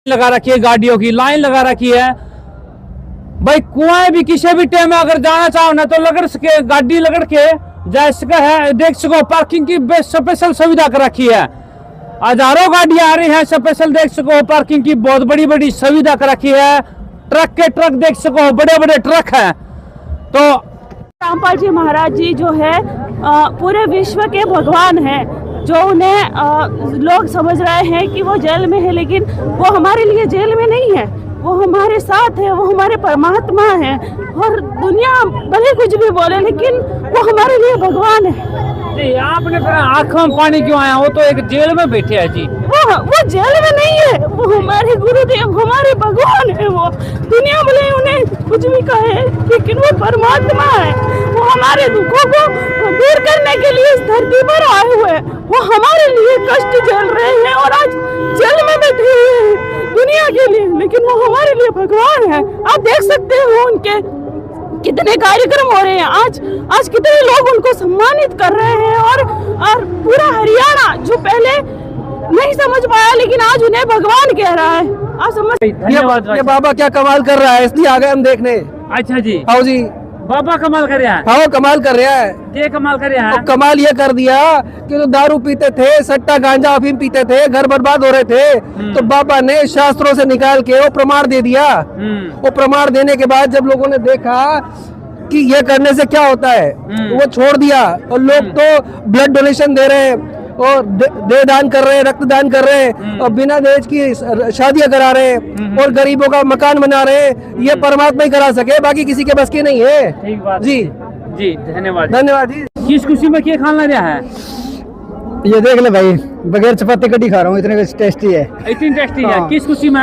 लगा रखी है, गाड़ियों की लाइन लगा रखी है भाई। कुआं भी किसी भी टाइम में अगर जाना चाहो ना तो लगड़ सके, गाड़ी लगड़ के जा सके है। देख सको पार्किंग की स्पेशल सुविधा कर रखी है। हजारों गाड़ियां आ रही हैं, स्पेशल देख सको पार्किंग की बहुत बड़ी बड़ी सुविधा कर रखी है। ट्रक के ट्रक देख सको, बड़े बड़े ट्रक है। तो रामपाल जी महाराज जी जो है पूरे विश्व के भगवान हैं, जो उन्हें लोग समझ रहे हैं कि वो जेल में है, लेकिन वो हमारे लिए जेल में नहीं है, वो हमारे साथ है, वो हमारे परमात्मा है। और दुनिया भले कुछ भी बोले लेकिन वो हमारे लिए भगवान है जी। आपने फिर आंखों में पानी क्यों आया? वो तो एक जेल में बैठे हैं जी। वो जेल में नहीं है, वो हमारे गुरुदेव, हमारे भगवान है। वो दुनिया भले उन्हें कुछ भी कहे लेकिन वो परमात्मा है। वो हमारे दुखों को दूर करने के लिए इस धरती पर आए हुए हैं। वो हमारे लिए कष्ट झेल रहे हैं और आज जेल में बैठे हुए हैं दुनिया के लिए, लेकिन वो हमारे लिए भगवान है। आप देख सकते हो उनके कितने कार्यक्रम हो रहे हैं, आज कितने लोग उनको सम्मानित कर रहे हैं। और पूरा हरियाणा जो पहले नहीं समझ पाया लेकिन आज उन्हें भगवान कह रहा है। आप समझ ये बाबा क्या कमाल कर रहा है, इसलिए आ गए हम देखने। अच्छा जी, हाँ जी, बाबा कमाल कर रहा है। हाँ कमाल कर रहा है। ये कमाल कर रहा है। कमाल ये कर दिया कि जो दारू पीते थे, सट्टा गांजा अफीम पीते थे, घर बर्बाद हो रहे थे, तो बाबा ने शास्त्रों से निकाल के वो प्रमाण दे दिया। वो प्रमाण देने के बाद जब लोगों ने देखा कि ये करने से क्या होता है, तो वो छोड़ दिया। और लोग तो ब्लड डोनेशन दे रहे हैं और दे दान कर रहे हैं, रक्तदान कर रहे हैं और बिना दहेज की शादियां करा रहे हैं और गरीबों का मकान बना रहे हैं। ये परमात्मा ही करा सके, बाकी किसी के बस की नहीं है। ठीक बात जी जी, धन्यवाद धन्यवाद जी। किस खुशी में क्या खाना रहा है? ये देख ले भाई, बगैर चपाती कटी खा रहा हूँ, इतने टेस्टी है। इतनी टेस्टी है। किस खुशी में?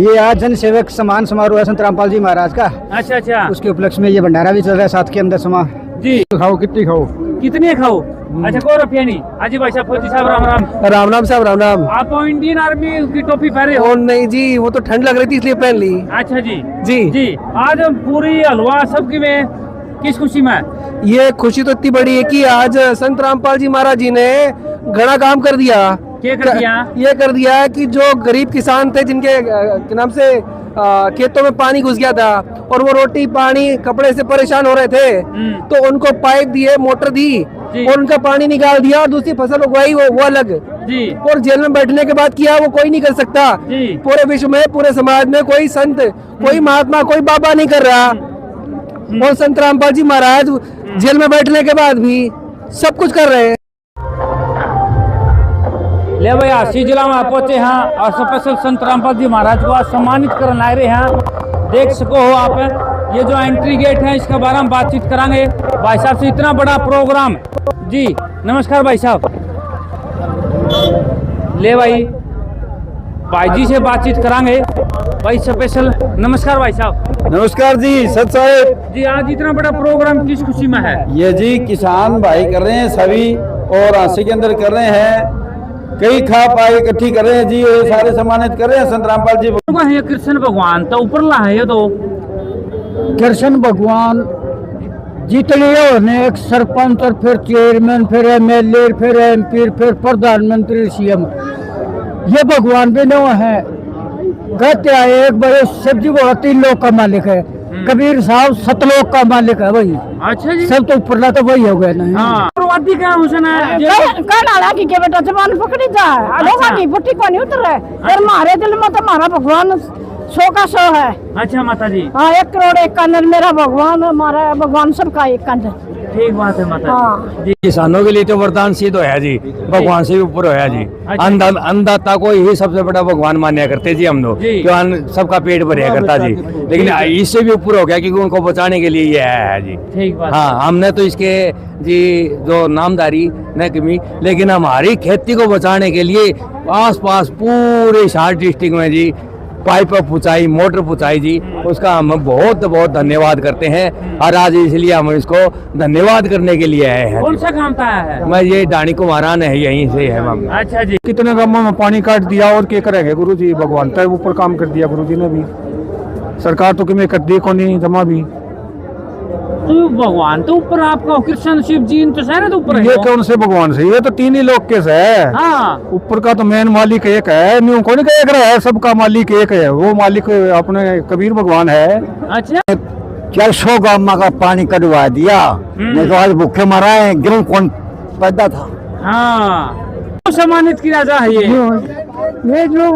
ये आज जन सेवक सम्मान समारोह है संत रामपाल जी महाराज का। अच्छा अच्छा, उसके उपलक्ष्य में ये भंडारा भी चल रहा है साथ के अंदर समा जी। खाओ, कितनी खाओ, कितने खाओ? अच्छा, को रुपया नहीं। अजी भाई साहब, फौजी साहब, राम राम। राम राम साहब, राम राम। आप इंडियन आर्मी की टोपी पहने हो? नहीं जी, वो तो ठंड लग रही थी इसलिए पहन ली। अच्छा जी जी जी। आज पूरी हलवा सबकी में किस खुशी में? ये खुशी तो इतनी बड़ी है कि आज संत रामपाल जी महाराज जी ने घना काम कर दिया। क्या कर दिया? ये कर दिया कि जो गरीब किसान थे जिनके के नाम से खेतों में पानी घुस गया था और वो रोटी पानी कपड़े से परेशान हो रहे थे, तो उनको पाइप दिए, मोटर दी और उनका पानी निकाल दिया और दूसरी फसल उगाई, वो अलग जी। और जेल में बैठने के बाद किया वो कोई नहीं कर सकता। पूरे विश्व में, पूरे समाज में कोई संत, कोई महात्मा, कोई बाबा नहीं कर रहा। और संत रामपाल जी महाराज जेल में बैठने के बाद भी सब कुछ कर रहे हैं। ले भैया, सी जिला में पहुंचे हैं और स्पेशल संत रामपाल जी महाराज को सम्मानित करने आ रहे हैं। देख सको हो आप, ये जो एंट्री गेट है इसके बारे में बातचीत करांगे भाई साहब से। इतना बड़ा प्रोग्राम जी। नमस्कार भाई साहब। ले भाई जी से बातचीत करांगे भाई स्पेशल। नमस्कार भाई साहब। नमस्कार जी, सत साहेब जी। आज इतना बड़ा प्रोग्राम किस खुशी में है? ये जी किसान भाई कर रहे हैं सभी, और आंसी के अंदर कर रहे हैं, कई खा पाए इकट्ठी कर रहे हैं जी, ये सारे सम्मानित कर रहे हैं संत रामपाल जी। ये कृष्ण भगवान तो ऊपर ला है। ये तो कृष्ण भगवान जितने होने, एक सरपंच और फिर चेयरमैन, फिर MLA, फिर MP, फिर प्रधानमंत्री, CM, ये भगवान भी नहीं है। कहते हैं एक बड़े शिव जी वो 3 लोक का मालिक है, कबीर साहब 7 लोक का मालिक है वही। अच्छा जी। सब तो ऊपर तो वही हो गया ना। हाँ। क्या हुसन है? के बेटा जबान पकड़ी जाए, लोगों की बुट्टी को नहीं उतर रहे। और हमारे दिल में तो हमारा भगवान 100 का 100 है। अच्छा माता जी। हाँ, 1 करोड़ 1 कंजर मेरा भगवान, हमारा भगवान सबका 1 कंजर। ठीक बात है माता हाँ। किसानों के लिए तो वरदान सिद्ध होया जी, भगवान से भी ऊपर होया जी। अन्नदाता को यही सबसे बड़ा भगवान मान्या करते जी हम लोग, कि सबका पेट भरिया करता जी। लेकिन इससे भी ऊपर हो गया क्योंकि उनको बचाने के लिए ये है जी। ठीक बात। हाँ, हमने तो इसके जी जो नामदारी न कमी, लेकिन हमारी खेती को बचाने के लिए आसपास पूरे हिसार डिस्ट्रिक्ट में जी पाइप पुचाई, मोटर पुचाई जी, उसका हम बहुत बहुत धन्यवाद करते हैं। और आज इसलिए हम इसको धन्यवाद करने के लिए आए हैं। कौन सा काम था है? मैं ये डाणी कुमारान है, यहीं से है हम। अच्छा जी। कितने गांवों में पानी काट दिया और क्या करेंगे गुरु जी, भगवान का ऊपर काम कर दिया गुरु जी ने भी। सरकार तो किमें कर दी को नहीं जमा भी। तो भगवान तो ऊपर आपका कृष्ण शिव जी तो है ना, तो ऊपर ये है कौन से भगवान से, ये तो तीन ही लोग के से है। हाँ ऊपर का तो मेन मालिक एक है, न्यू कौन एक रहा है, सबका मालिक एक है, वो मालिक अपने कबीर भगवान है। अच्छा 400 गांव का पानी कटवा दिया, नहीं तो आज भूखे मरा है, गेहूं कौन पैदा था। हाँ तो सम्मानित किया जाए ये जो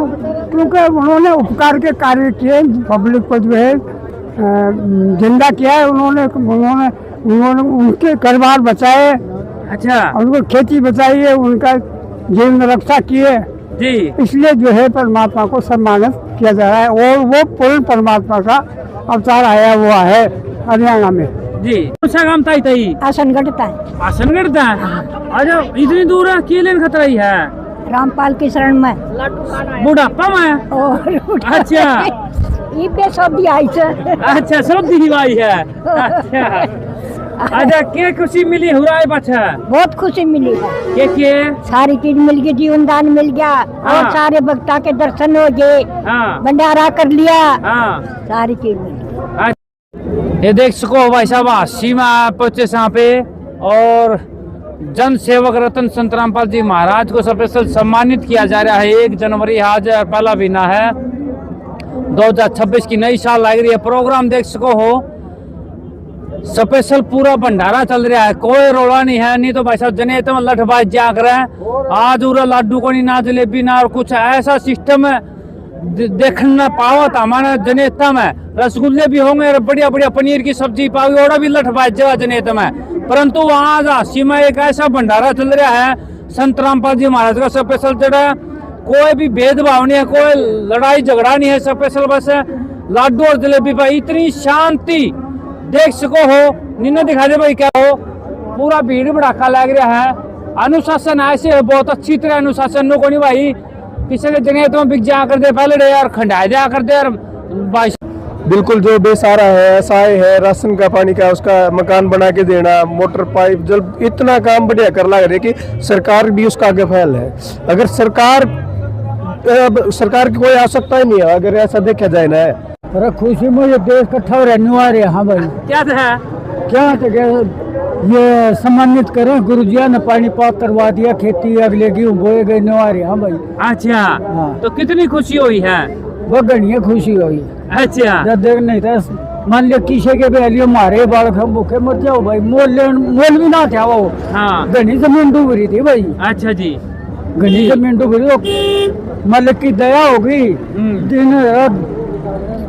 क्योंकि उन्होंने उपकार के कार्य किए, पब्लिक को जो है जिंदा किया है, उन्होंने उन्होंने उन्होंने उनके घर बार बचाए, अच्छा उनको खेती बचाई है, उनका जीवन रक्षा किए, जी इसलिए जो है परमात्मा को सम्मानित किया जा रहा है। और वो पूर्ण परमात्मा का अवतार आया हुआ है हरियाणा में। जी कौन सा काम था इतनी आसन घटता है आसन करता है। अच्छा इतनी दूर है की लेन खतरा ही है, रामपाल की शरण में बुढ़ापा में। और अच्छा ये पे सब भी आई से अच्छा सब दिखवाई है। अच्छा अच्छा क्या खुशी मिली हुराए बच्चा, बहुत खुशी मिली है, के सारी चीज मिल गई, जीवन दान मिल गया, हाँ। और सारे भक्ता के दर्शन हो गए, हाँ भंडारा कर लिया, हाँ सारी चीज मिल गई। ये देख सको भाई साहब सीमा पहुंचे यहाँ पे, और जन सेवक रतन संत रामपाल जी महाराज को स्पेशल सम्मानित किया जा रहा है। 1 जनवरी आज पहला महीना है, 2026 की नई साल लग रही है। प्रोग्राम देख सको हो, स्पेशल पूरा भंडारा चल रहा है, कोई रोड़ा नहीं है। नहीं तो भाई साहब जने तो लठबाज जा कर आज उरा लाडू को नहीं, ना जलेबी ना, और कुछ ऐसा सिस्टम देखना पावा था हमारा जनेता में। रसगुल्ले भी होंगे और बढ़िया बढ़िया पनीर की सब्जी पाओगे, और भी लठबाज जगह जनेता में। परंतु वहाँ झांसी में एक ऐसा भंडारा चल रहा है संत रामपाल जी महाराज का स्पेशल चढ़ा, कोई भी भेदभाव नहीं है, कोई लड़ाई झगड़ा नहीं है, स्पेशल बस लाडू और जलेबी पर इतनी शांति देख सको हो। निन्ने दिखा दे भाई क्या हो, पूरा भीड़ भड़ाका लग रहा है। अनुशासन ऐसे है, बहुत अच्छी तरह अनुशासन नो को नहीं भाई, किसी के जगह तो बिक जा कर दे पहले यार, खंडा जा कर दे यार भाई। बिल्कुल जो बेसहारा है, असहाय है, राशन का पानी का उसका मकान बना के देना, मोटर पाइप जल, इतना काम बढ़िया कर लग रहा है कि सरकार भी उसका आगे फैल है। अगर सरकार की कोई आवश्यकता ही नहीं है अगर ऐसा देखा जाए ना। अरे खुशी में ये देश इकट्ठा रहने वाले, हाँ भाई क्या था क्या तो ये सम्मानित करें, गुरु जी ने पानी पाक करवा दिया, खेती अगले गेहूँ बोए गए नवारे। हाँ भाई अच्छा हाँ। तो कितनी खुशी हुई है। बगड़िया खुशी हुई। अच्छा जब देख नहीं था, मान लिया किसी के भी मारे बालक हम भूखे मत जाओ भाई, मोल भी ना था वो। हाँ घनी जमीन डूब रही थी भाई, अच्छा जी घनी जमीन डूब रही, तो मालिक की दया हो गई, दिन रात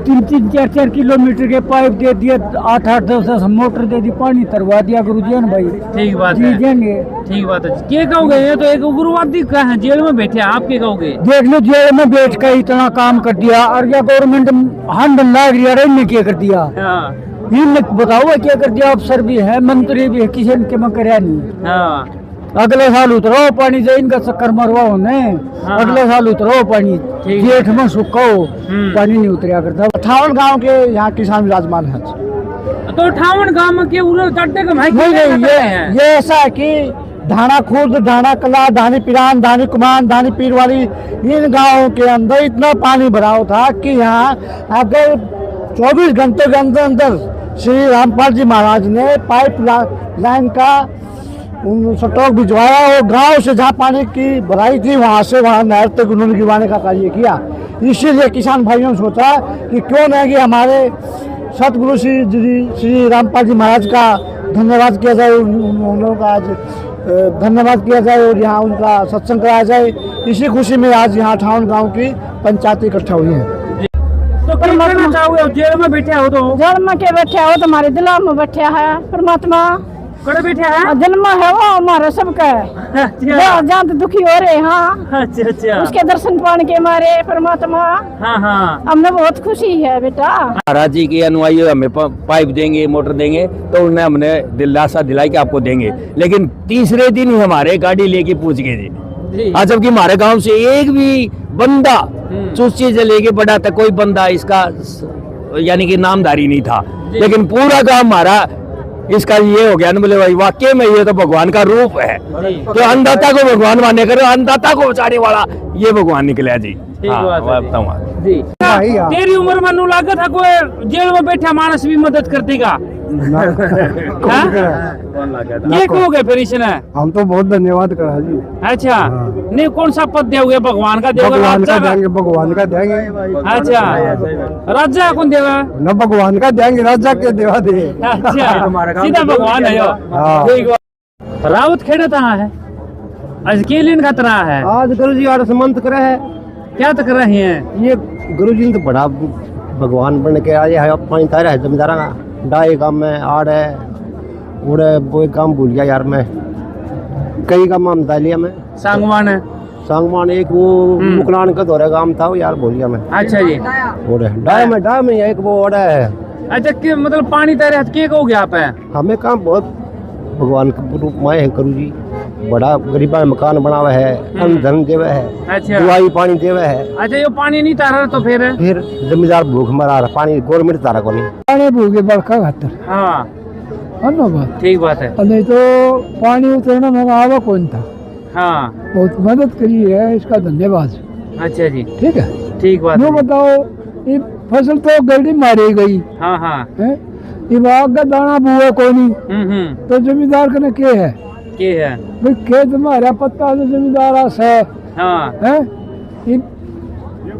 3-3, 4-4 किलोमीटर के पाइप दे दिए, 8-8, 10-10 मोटर दे दी, पानी तरवा दिया गुरुजी ने भाई। ठीक बात जी है, देंगे। ठीक बात है। क्या कहोगे, ये तो एक उग्रवादी का है, जेल में बैठे, आप क्या कहोगे। देख लो जेल में बैठ कर इतना काम कर दिया, और या गवर्नमेंट हंड लाग रही है, ने क्या कर दिया, हाँ इनने बताओ क्या कर दिया। अफसर भी है, मंत्री भी है, किसी ने क्या कराया नहीं। हाँ अगले साल उतरो पानी से, इनका चक्कर मरवा होने, हाँ। अगले साल उतरो पानी, ठीक। जेठ में सुखो पानी नहीं उतरिया करता। 58 गांव के यहाँ किसान विराजमान है। तो 58 गांव में के उलर चट्टे का भाई नहीं, ये ऐसा है कि धाना खुर्द, धाना कला, धानी पिरान, धानी कुमान, धानी पीरवाली, इन गांवों के अंदर इतना पानी भराव था कि यहाँ अगर 24 घंटे के अंदर अंदर श्री रामपाल जी महाराज ने पाइप लाइन का स्टॉक भिजवाया, और गांव से जहाँ पानी की भराई थी वहाँ से वहाँ नहर तक उन्होंने गिरवाने का कार्य किया। इसीलिए किसान भाइयों ने सोचा कि क्यों नहीं कि हमारे सतगुरु श्री रामपाल जी महाराज का धन्यवाद किया जाए, उन का आज धन्यवाद किया जाए और यहाँ उनका सत्संग कराया जाए। इसी खुशी में आज यहाँ 58 गाँव की पंचायत इकट्ठा हुई है। तो क्या कहना चाहोगे, जेल में बैठे हो तो जल में के बैठे हो, तुम्हारे दिल में बैठे है परमात्मा, कड़े बैठे हैं। दिल में है वो हमारा सबका, जहाँ तो दुखी हो रहे। हाँ अच्छा अच्छा, उसके दर्शन पाने के मारे परमात्मा, हाँ हाँ हमने बहुत खुशी है बेटा। महाराज जी के अनुयायी हमें पाइप देंगे, मोटर देंगे, तो उन्हें हमने दिलासा दिलाई कि आपको देंगे। लेकिन तीसरे दिन ही हमारे गाड़ी लेके पूछ गए जी। आज जबकि हमारे गांव से एक भी बंदा चूची से लेके बड़ा तक कोई बंदा इसका यानी कि नामधारी नहीं था, लेकिन पूरा गांव हमारा इसका ये हो गया न, बोले भाई वाकई में ये तो भगवान का रूप है। तो अन्नदाता को भगवान माने करो, अन्नदाता को बचाने वाला ये भगवान निकला जी। जी तेरी उम्र में नु लागत है कोई जेल में बैठा मानस भी मदद करती का। ये कहोगे फिर इसने? हम तो बहुत धन्यवाद करा जी। अच्छा, नहीं कौन सा पद दोगे? भगवान का दोगे? भगवान का राजा देंगे, भगवान का देंगे। अच्छा, राजा कौन देगा? न भगवान का देंगे, राजा के देवा दे। अच्छा, सीधा भगवान है यो। ठीक है। राउत खेड़ा कहाँ है? आज के लिए खतरा है? आज गुरु जी आर समंत करे है। क्या तक रहे हैं? ये गुरु जी ने तो बड़ा भगवान बन के आए है। पानी तारा है जमींदारा का डाई काम में आड़ है उड़े वो काम भूल गया यार। मैं कई काम हम लिया मैं सांगवान है। सांगवान एक वो मुकलान का दौरे काम था वो यार भूल गया मैं। अच्छा जी। उड़े डाई में एक वो ओड़ा है। अच्छा, कि मतलब पानी तैरे के हो गया आप है? हमें काम बहुत भगवान के रूप में है गुरु जी। बड़ा गरीबा में मकान बनावा है, अन्न धन देवे है, अच्छा, दवाई पानी देवे है। अच्छा, ये पानी नहीं तारा तो फिर जमींदार भूख मरा रहा, पानी गवर्नमेंट तारा को नहीं। पानी भूखे बरखा खातर हाँ, बात ठीक बात है। नहीं तो पानी उतरना मेरा आवा कौन था। हाँ, बहुत मदद करी है, इसका धन्यवाद। अच्छा जी, ठीक है, ठीक बात यूँ है। बताओ, ये फसल तो गलती मारी गई हाँ हाँ, है, ये बाग का दाना बुआ कोनी, तो जमींदार कने के है भाई खेत में हरा पत्ता तो जमींदार आस है। हाँ, हैं? ये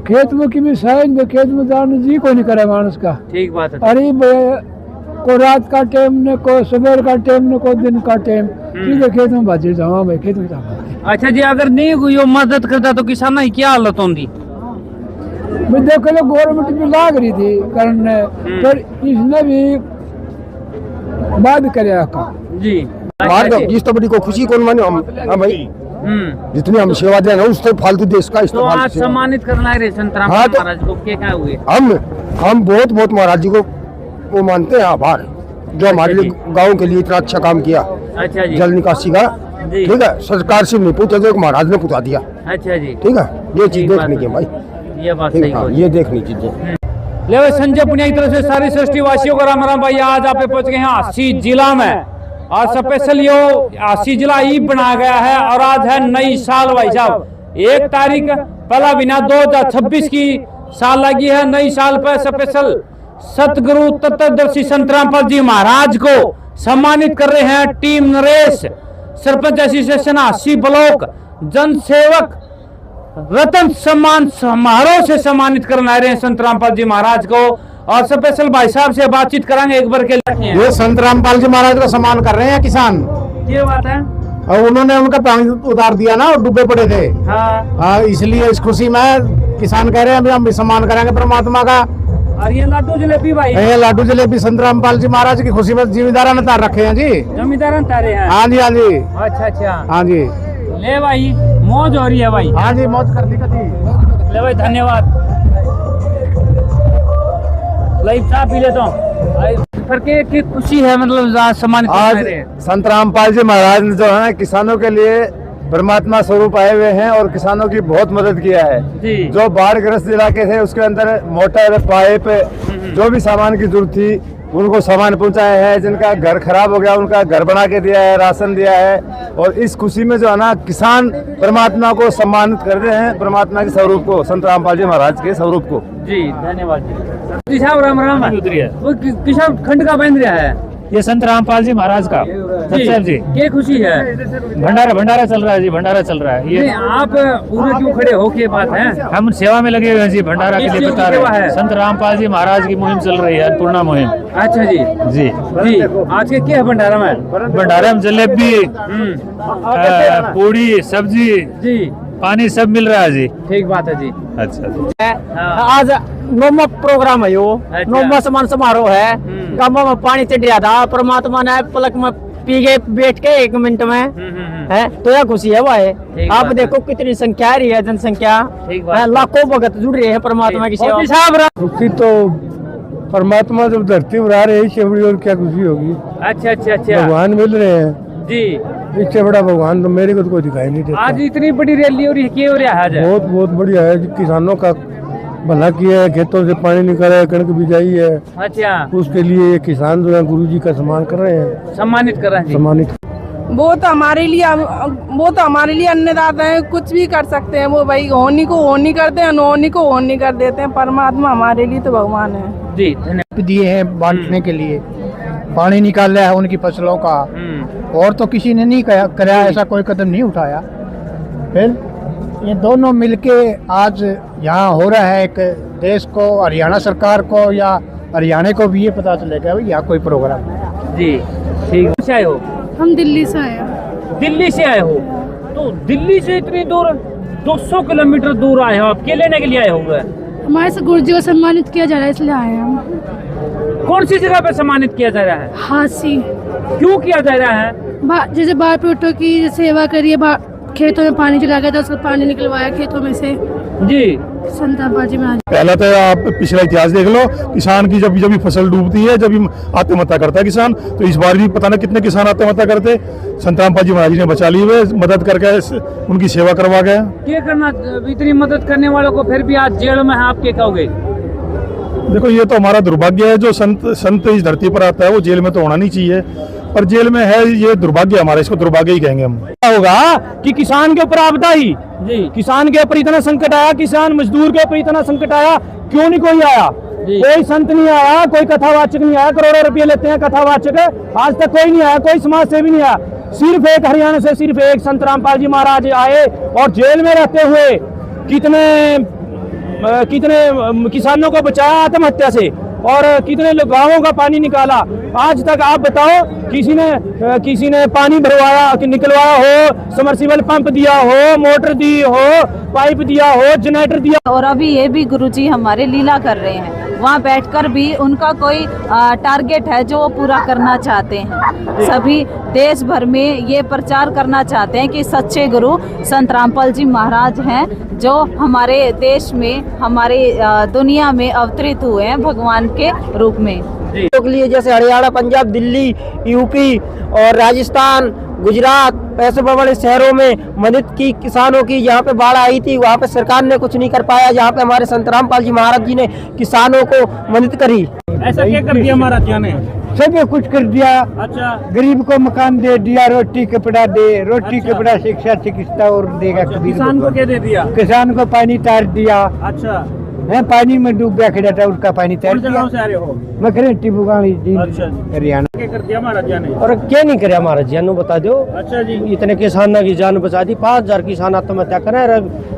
खेत में की भी सहज में खेत में जाने जी को नहीं करे मानस का। ठीक बात है। अरे को रात का टाइम ने को सुबह का टाइम ने को दिन का टाइम सीधे खेत में भाजी जावा मैं खेत में जावा। अच्छा जी, अगर नहीं कोई यो मदद करता तो किसान की क्या हालत होती? मैं देखो लो गवर्नमेंट भी लाग रही थी करने, पर इसने भी बाद करे जी। जिस तो बड़ी को खुशी कौन माने हम भाई जितनी हम सेवा दे रहे उससे फालतू देश का तो आज सम्मानित करना है संतराम महाराज को, क्या हुए? हम बहुत बहुत महाराज जी को वो मानते हैं आभार, जो हमारे लिए गांव के लिए इतना अच्छा काम किया। अच्छा जी, जल निकासी का, ठीक है, सरकार से नहीं पूछा तो महाराज ने पूछा दिया। अच्छा जी, ठीक है, ये चीज देखनी की भाई, ये बात सही है, ये देखनी चीजें। ले भाई, संजय पुनिया की तरफ से सारी सृष्टि वासियों को राम राम भाई। आज आप पहुंच गए हैं आसी जिला में, और स्पेशल यो आसी जिला ई बना गया है, और आज है नई साल भाई साहब। 1 तारीख पहला महीना 2026 की साल लगी है। नई साल पर स्पेशल सतगुरु तत्वदर्शी संत रामपाल जी महाराज को सम्मानित कर रहे हैं टीम नरेश, सरपंच एसोसिएशन आसी ब्लॉक, जन सेवक रतन सम्मान समारोह से सम्मानित करना रहे हैं संत रामपाल जी महाराज को। और स्पेशल भाई साहब से बातचीत कराएंगे एक बार के लिए। ये संत रामपाल जी महाराज का सम्मान कर रहे हैं किसान। ये बात है, और उन्होंने उनका पानी उतार दिया ना, और डूबे पड़े थे। हाँ, इसलिए इस खुशी में किसान कह रहे हैं हम भी सम्मान करेंगे परमात्मा का। और ये लड्डू जलेबी भाई, ये लड्डू जलेबी संत रामपाल जी महाराज की खुशी में जिम्मेदार ने तार रखे हैं जी। जमींदार तारे हैं? हाँ जी, हाँ जी, अच्छा अच्छा, हाँ जी। ले भाई, मौज हो रही है भाई। हाँ जी, मौज कर दी ले भाई, धन्यवाद। लाइव चाय पी लेता हूँ। फिर के खुशी है, मतलब सम्मानित आज संत रामपाल जी महाराज ने जो है किसानों के लिए परमात्मा स्वरूप आए हुए हैं, और किसानों की बहुत मदद किया है जी। जो बाढ़ ग्रस्त इलाके थे उसके अंदर मोटर पाइप जो भी सामान की जरूरत थी उनको सामान पहुंचाया है। जिनका घर खराब हो गया उनका घर बना के दिया है, राशन दिया है। और इस खुशी में जो है ना किसान परमात्मा को सम्मानित कर रहे हैं, परमात्मा के स्वरूप को, संत रामपाल जी महाराज के स्वरूप को। जी धन्यवाद जी। साहब राम राम। वो किसान खंड का बन रहा है ये संत रामपाल जी महाराज का सत्संग जी। क्या खुशी है? भंडारा चल रहा है जी, भंडारा चल रहा है। ये आप पूरे क्यों खड़े हो के बात है? हम सेवा में लगे हुए हैं जी, भंडारा के लिए बता रहे हैं। संत रामपाल जी महाराज की मुहिम चल रही है, अन्नपूर्णा मुहिम। अच्छा जी जी जी। आज के क्या है भंडारा में? भंडारा में जलेबी, पूड़ी, सब्जी जी, पानी सब मिल रहा है जी। ठीक बात है जी। अच्छा, आज नौमा प्रोग्राम है यो, नौमा सम्मान समारोह है। गाँव में पानी चढ़िया था, परमात्मा ने पलक में पी गए बैठ के 1 मिनट में है, तो यह खुशी है भाई। आप देखो कितनी संख्या आ रही है, जनसंख्या लाखों भगत जुड़ रहे हैं परमात्मा की सेवा। खुशी तो परमात्मा जब धरती पर आ रहे हैं इससे बड़ी और क्या खुशी होगी। अच्छा अच्छा अच्छा, भगवान मिल रहे हैं जी। इससे बड़ा भगवान तो मेरे को तो कोई दिखाई नहीं देता। आज इतनी बड़ी रैली हो रही है, क्या हो रहा है? बहुत बहुत बढ़िया है, किसानों का भला किया है, खेतों से पानी निकाला है, कणक बिजाई है। अच्छा, उसके लिए ये किसान जो है गुरु जी का सम्मान कर रहे हैं, सम्मानित कर रहे हैं। सम्मानित। वो तो हमारे लिए अन्नदाता है, कुछ भी कर सकते हैं वो भाई। होनी को होनी करते हैं, अनहोनी को होनी कर देते हैं। परमात्मा हमारे लिए तो भगवान है जी। धन्यवाद दिए हैं बांटने के लिए, पानी निकाल रहा है उनकी फसलों का, और तो किसी ने नहीं करा, ऐसा कोई कदम नहीं उठाया। फिर ये दोनों मिलके आज यहाँ हो रहा है, एक देश को, हरियाणा सरकार को या हरियाणा को भी ये पता चलेगा भाई यहाँ कोई प्रोग्राम है। जी ठीक से आए हो? हम दिल्ली से आए हैं। दिल्ली से आए हो, तो दिल्ली से इतनी दूर 200 किलोमीटर दूर आए हो, आप क्या लेने के लिए आए होंगे? हमारे से गुरु जी को सम्मानित किया जा रहा है, इसलिए आए हैं हम। कौन सी जगह पे सम्मानित किया जा रहा है? हासी क्यों किया जा रहा है? जैसे बाढ़ पीड़ितों की सेवा करिए, खेतों में पानी चला गया था, उसको पानी निकलवाया खेतों में से। जी संत रामपाल जी महाराज। पहला तो आप पिछला इतिहास देख लो, किसान की जब जब फसल डूबती है, जब आत्महत्या करता है किसान, तो इस बार भी पता ना कितने किसान आत्महत्या करते, संत रामपाल जी महाराज जी ने बचा ली हुए, मदद करके उनकी सेवा करवा गया। क्या करना, इतनी मदद करने वालों को फिर भी आज जेल में है, आप क्या कहोगे? देखो ये तो हमारा दुर्भाग्य है, जो संत इस धरती पर आता है वो जेल में तो होना नहीं चाहिए, पर जेल में है, ये दुर्भाग्य हमारा, इसको दुर्भाग्य ही कहेंगे हम। होगा कि किसान के ऊपर आपदा ही, किसान के ऊपर इतना संकट आया, किसान मजदूर के ऊपर इतना संकट आया, क्यों नहीं कोई आया? कोई संत नहीं आया, कोई कथावाचक नहीं आया, करोड़ों रुपए लेते हैं कथावाचक, आज तक कोई नहीं आया, कोई समाज सेवी नहीं आया। सिर्फ एक हरियाणा से सिर्फ एक संत रामपाल जी महाराज आए और जेल में रहते हुए कितने किसानों को बचाया आत्महत्या से, और कितने गांवों का पानी निकाला। आज तक आप बताओ, किसी ने पानी भरवाया, निकलवाया हो, समरसीबल पंप दिया हो, मोटर दी हो, पाइप दिया हो, जनरेटर दिया। और अभी ये भी गुरुजी हमारे लीला कर रहे हैं, वहाँ बैठकर भी उनका कोई टारगेट है जो वो पूरा करना चाहते हैं। सभी देश भर में ये प्रचार करना चाहते हैं कि सच्चे गुरु संत रामपाल जी महाराज हैं, जो हमारे देश में, हमारे दुनिया में अवतरित हुए हैं भगवान के रूप में। के लिए जैसे हरियाणा, पंजाब, दिल्ली, यूपी और राजस्थान, गुजरात, ऐसे बड़े शहरों में मदद की किसानों की। जहाँ पे बाढ़ आई थी वहाँ पे सरकार ने कुछ नहीं कर पाया, जहाँ पे हमारे संत रामपाल जी महाराज जी ने किसानों को मदद करी। ऐसा क्या कर दिया महाराज जी ने? सभी कुछ कर दिया। अच्छा, गरीब को मकान दे दिया, रोटी कपड़ा दे, रोटी कपड़ा शिक्षा चिकित्सा और देगा। किसान को क्या दे दिया? किसान को पानी तार दिया। अच्छा है, पानी में डूब गया खड़ा था, उसका पानी तार दिया। कौन से आ रहे हो? मैं करे टिबुगाड़ी अच्छा, हरियाणा। क्या कर दिया महाराज जी ने? और क्या नहीं करे महाराज जी ने, बता दो। अच्छा जी, इतने किसानों की जान बचा दी, 5000 किसान आत्महत्या करे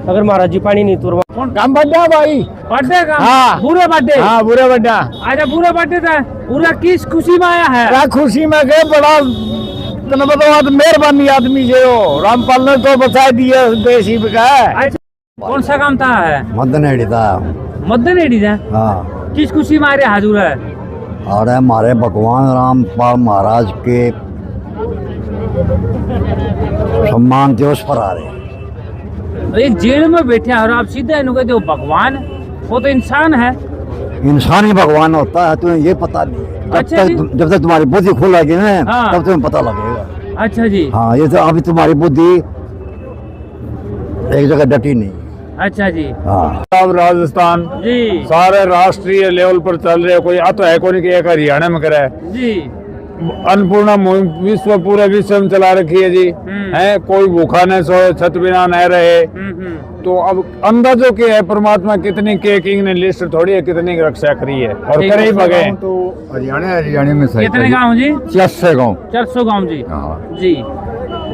अगर महाराज जी पानी नहीं तुरवा। काम बढ़ा भाई, बर्थडे का? हाँ। पूरे बर्थडे? हाँ बुरा बड्डा। अच्छा, पूरा बर्थडे था। पूरा किस खुशी में आया है? क्या खुशी में गए, बड़ा मेहरबानी आदमी जो रामपाल ने तो बचा दिया देश ही का। अच्छा, कौन सा काम था? है मदन था। मदन एडी था? हाँ, किस खुशी में आ रहे हाजूर है? और हमारे भगवान रामपाल महाराज के सम्मान दिवस पर आ रहे। एक जेल में बैठे हैं और आप सीधे इनको कहते हो भगवान, वो तो इंसान है। इंसान ही भगवान होता है, तुम्हें ये पता नहीं। अच्छा जी। जब तक तुम्हारी बुद्धि खुलेगी ना, हाँ। तब तुम्हें पता लगेगा। अच्छा जी। हाँ, ये तो अभी तुम्हारी बुद्धि एक जगह डटी नहीं। अच्छा जी। हाँ, अब राजस्थान जी सारे राष्ट्रीय लेवल पर चल रहे, कोई आ तो है कोई कि एक हरियाणा में करे। जी। अन्नपूर्णा मुहिम विश्व, पूरे विश्व में चला रखी है जी। है, कोई भूखा न सोए, छत बिना न रहे। तो अब अंदाजों के है परमात्मा कितनी के किंग ने लिस्ट थोड़ी है, कितनी रक्षा करी है और करे ही बगे। तो हरियाणा में सही। कितने गाँव जी? 400 गाँव। 400 गाँव जी। जी,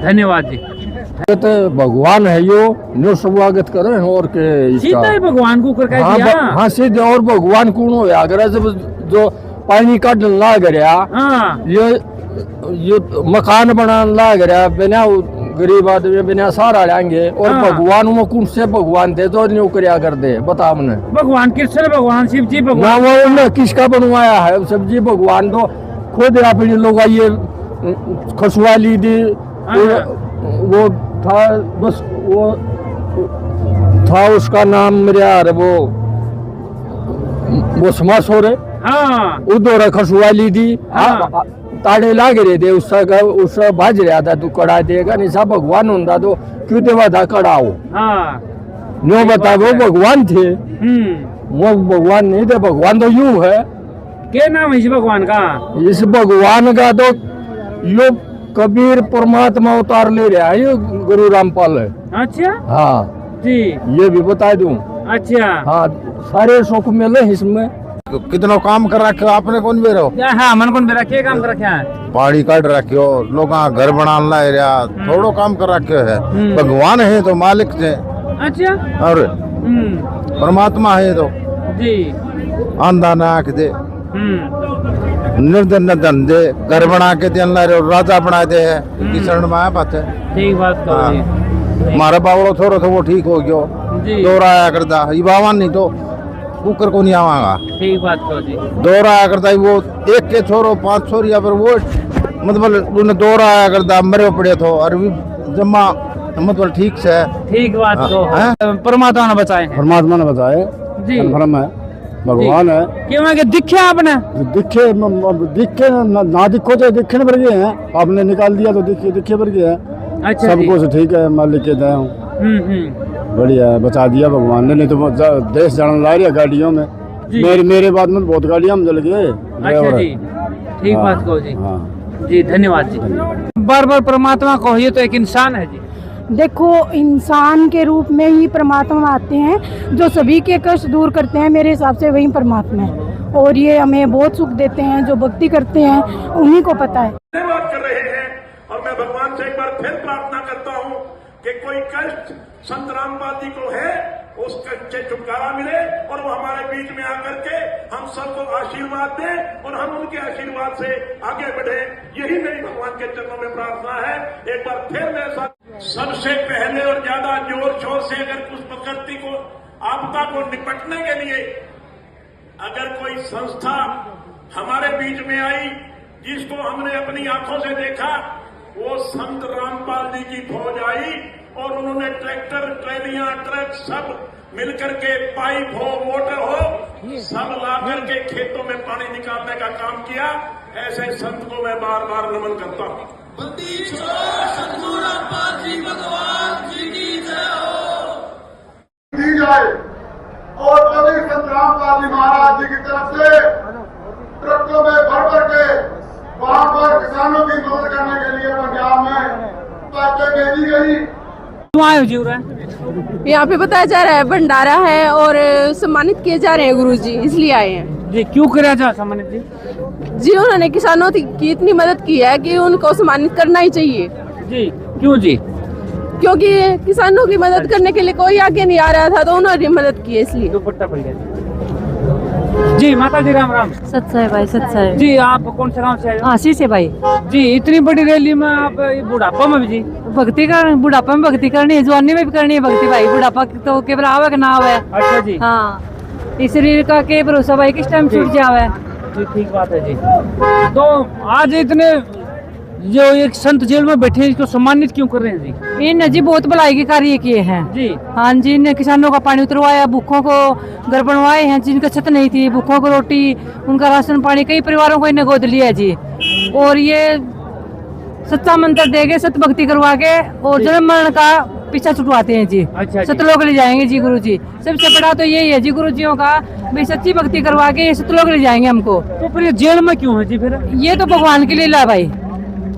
धन्यवाद जी। तो भगवान है यो स्वागत करें और के सीधा ही भगवान को कर हाँ, दिया। हाँ सीधे, और भगवान कौन हो अगर जो पानी का डलना गया, हाँ, ये मकान बनाना लग रहा, बिना गरीब आदमी बिना सहारा लेंगे, और हाँ। भगवान वो कौन से भगवान थे जो नौकरिया कर दे, बता हमने। भगवान कृष्ण भगवान, शिव जी ना भगवान। वो उन्हें किसका बनवाया है? सब्जी भगवान तो खुद अपने लोग ये खसवाली दी। वो था, बस वो था, उसका नाम मेरे यार वो समास हो रहे। हाँ, उधर खसवाली दी। हाँ। ताड़े लाग रहे थे, उसका भाज रहा था, तू कड़ा देगा नहीं सा भगवान होता तो क्यों देवा था कड़ाओ। हाँ, नो बता, वो भगवान थे, हम्म। वो भगवान नहीं थे। भगवान तो यूं है। क्या नाम है इस भगवान का? इस भगवान का तो यो कबीर परमात्मा उतार ले रहा है, ये गुरु रामपाल है। अच्छा हाँ जी, ये भी बता दूं। अच्छा। हाँ, सारे सुख मिले इसमें। कितनो काम कर रखे हो आपने कौन बेरो क्या है मन कौन मेरा क्या काम कर रखे हैं? पानी काट रखे हो लोग घर बना रहा थोड़ो काम कर रखे है। भगवान है तो मालिक थे अच्छा और परमात्मा है तो जी आंधा नाक दे निर्धन धन दे घर बना के दे राजा बना दे है किसान माया बात है। ठीक बात कहो जी। हमारा बावड़ो थोड़ो तो वो ठीक हो गयो जी। दौर आया करता ये बावन नहीं तो कुकर को नहीं आवागा। ठीक बात कहो जी। दौर आया करता वो एक के छोरो 5 छोरिया पर वो मतलब उन्हें दौर आया करता मरे पड़े तो और भी जमा मतलब ठीक से ठीक बात कहो। परमात्मा ने बचाए हैं। परमात्मा ने बताए जी कन्फर्म है भगवान है। क्यों है कि दिखे आपने दिखे दिखे ना दिखो तो दिखने पर गए हैं आपने निकाल दिया तो दिखे पर गए हैं। अच्छा सब जी। कुछ ठीक है मालिक के दया हूँ बढ़िया है बचा दिया भगवान ने नहीं तो देश जाने ला रही है गाड़ियों में मेरे बाद में बहुत गाड़ियां हम जल गए। अच्छा जी ठीक बात कहो जी। जी धन्यवाद जी। बार बार परमात्मा कहो ये तो एक इंसान है जी। देखो इंसान के रूप में ही परमात्मा आते हैं जो सभी के कष्ट दूर करते हैं। मेरे हिसाब से वही परमात्मा है और ये हमें बहुत सुख देते हैं। जो भक्ति करते हैं उन्हीं को पता है। धन्यवाद कर रहे हैं और मैं भगवान से एक बार फिर प्रार्थना करता हूं कि कोई कष्ट संत रामपाल जी को है उस कष्ट से छुटकारा मिले और वो हमारे बीच में आकर के हम सबको आशीर्वाद दें और हम उनके आशीर्वाद से आगे बढ़े। यही मेरी भगवान के चरणों में प्रार्थना है। एक बार फिर मेरे साथ सबसे पहले और ज्यादा जोर शोर से अगर उस प्रकृति को आपदा को निपटने के लिए अगर कोई संस्था हमारे बीच में आई जिसको हमने अपनी आंखों से देखा वो संत रामपाल जी की फौज आई और उन्होंने ट्रैक्टर ट्रेलियां ट्रक सब मिलकर के पाइप हो मोटर हो सब ला करके खेतों में पानी निकालने का काम किया। ऐसे संत को मैं बार बार नमन करता हूं। दी जाए और तभी संत रामपाल जी महाराज जी की तरफ से ट्रकों में भर के वहां पर किसानों की मदद करने के लिए पंजाब में पैकेज भेजी गई। क्यों आए हो जी उरे? यहाँ पे बताया जा रहा है भंडारा है और सम्मानित किए जा रहे हैं गुरुजी इसलिए आए हैं जी। क्यों कराया जा सम्मानित जी? जी उन्होंने किसानों की इतनी मदद की है कि उनको सम्मानित करना ही चाहिए जी। क्यों जी? क्योंकि किसानों की मदद करने के लिए कोई आगे नहीं आ रहा था तो उन्होंने मदद की इसलिए। दुपट्टा पड़ गया जी। माता जी राम राम। सच्चा है भाई सच्चा है जी। आप कौन से गांव से आए हो? आशीष है भाई जी। इतनी बड़ी रैली में आप बुढ़ापा में भी जी भक्ति कर बुढ़ापा में भक्ति करनी है जवानी में भी करनी है भक्ति भाई। बुढ़ापा तो केवल आवे का नाव है। अच्छा जी। हाँ इस शरीर का के भरोसा भाई किस टाइम छूट जावे जी। ठीक बात है जी। तो आज इतने जो एक संत जेल में बैठे हैं इसको सम्मानित क्यों कर रहे हैं जी? इन जी बहुत भलाई के कार्य किए हैं जी। हाँ जी ने किसानों का पानी उतरवाया भूखों को घर बनवाए हैं जिनका छत नहीं थी भूखों को रोटी उनका राशन पानी कई परिवारों को इन्हें गोद लिया जी। और ये सच्चा मंत्र देके सत भक्ति करवा के और जन्म मरण का पीछा छुटवाते हैं जी। अच्छा सतलोक ले जाएंगे जी गुरु जी। सबसे बड़ा तो यही है जी गुरु जियों का भाई सच्ची भक्ति करवा के सतलोक ले जाएंगे हमको। तो फिर ये जेल में क्यों है जी? फिर ये तो भगवान की लीला भाई।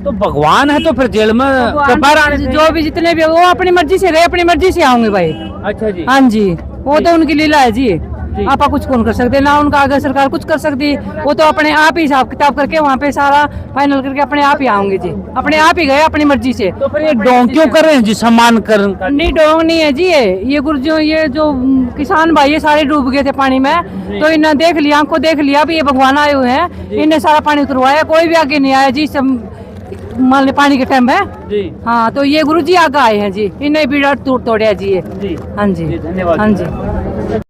तो भगवान है तो फिर जेल में बाहर आने से जो भी जितने भी वो अपनी मर्जी से रहे अपनी मर्जी से आऊंगे भाई। अच्छा जी। हाँ जी वो तो उनकी लीला है जी। आप कुछ कौन कर सकते ना उनका आगे सरकार कुछ कर सकती। वो तो अपने आप ही हिसाब किताब करके वहाँ पे सारा फाइनल करके अपने आप ही आऊंगे जी। अपने आप ही गए अपनी मर्जी से। तो फिर ये डोंग क्यों कर रहे हैं जी? सम्मान कर नहीं डोंग नहीं है जी। ये गुरुजी ये जो किसान भाई ये सारे डूब गए थे पानी में तो इन्हें देख लिया आंखों देख लिया भी ये भगवान आए हुए हैं इन्हें सारा पानी उतरवाया। कोई भी आगे नहीं आया जी। सब मान ले पानी के टाइम है जी। हाँ तो ये गुरुजी आगे आए हैं जी। इन्हें भी तोड़िया जी। जी। हाँ जी धन्यवाद। हाँ जी।